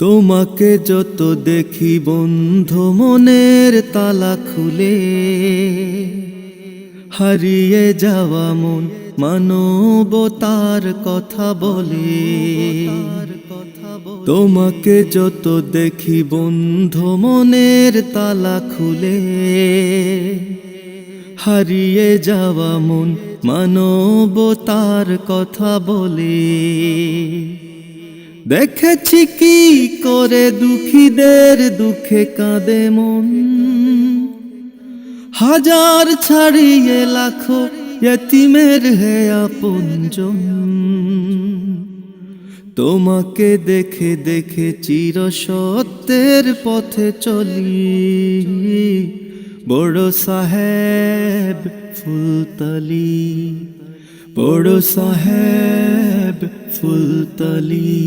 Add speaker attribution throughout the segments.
Speaker 1: তোমাকে যত দেখি বন্ধু মনের তালা খুলে, হারিয়ে যাওয়া মন মানবতার কথা বলে। তোমাকে যত দেখি বন্ধু মনের তালা খুলে, হারিয়ে যাওয়া মন মানবতার কথা বলে। দেখেছি কি করে দুঃখীদের দুঃখে কাঁদে মন, হাজার ছাড়িয়ে লাখো ইয়তিমের হে আপনজন। তোমাকে দেখে দেখে চির সত্যের পথে চলি, বড় সাহেব ফুলতলি, বড় সাহেব ফুলতলি,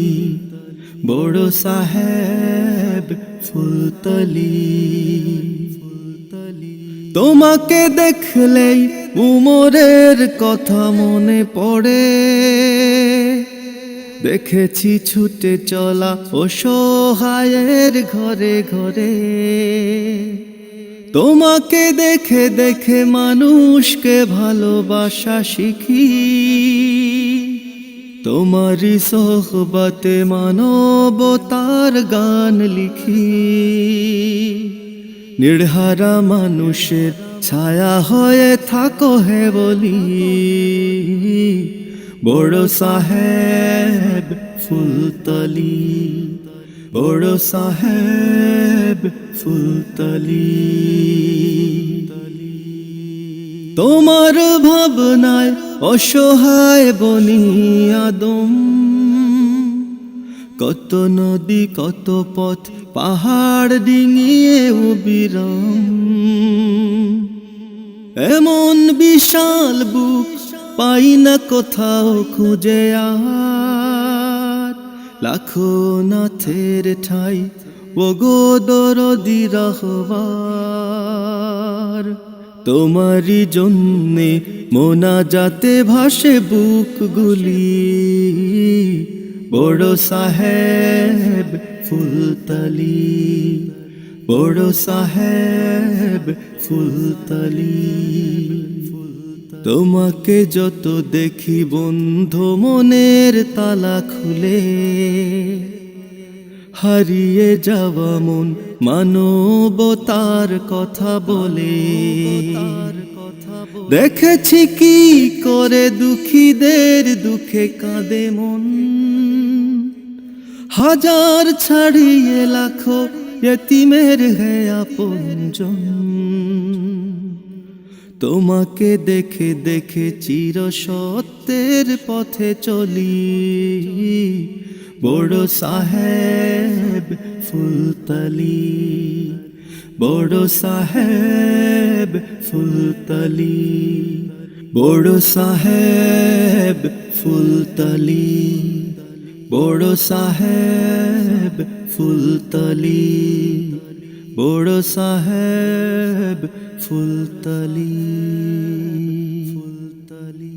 Speaker 1: বড় সাহেব ফুলতলি। তোমাকে দেখলেই উমরের কথা মনে পড়ে, দেখেছি ছুটে চলা অসহায়ের ঘরে ঘরে। তোমাকে দেখে দেখে মানুষকে ভালোবাসা শিখি, তোমারই সোহবতে মানবতার গান লিখি। নির্হারা মানুষের ছায়া হয়ে থাকো হে বলি, বড় সাহেব ফুলতলি, বড় সাহেব ফুলতলি। তোমার ভাবনায় অসহায় বনি আদম, কত নদী কত পথ পাহাড় ডিঙিয়ে অবিরাম। এমন বিশাল বুক পাই না কোথাও খুঁজে আর, লাখো নাথের ঠাই ওগো দরদি রাহবার। তোমারই জন্যে মোনাজাতে ভাসে বুকগুলি, বড় সাহেব ফুলতলি, বড় সাহেব ফুলতলি। তোমাকে যত দেখি বন্ধু মনের তালা খুলে, হারিয়ে যাওয়া মন মানবতার কথা বলে। দেখেছি কি করে দুঃখীদের দুঃখে কাঁদে মন, হাজার ছাড়িয়ে লাখো ইয়তিমের হে আপনজন। তোমাকে দেখে দেখে চির সত্যের পথে চলি, বড় সাহেব ফুলতলি, বড় সাহেব ফুলতলি, বড় সাহেব ফুলতলি, বড় সাহেব ফুলতলি, বড় সাহেব ফুলতলি, ফুলতলি।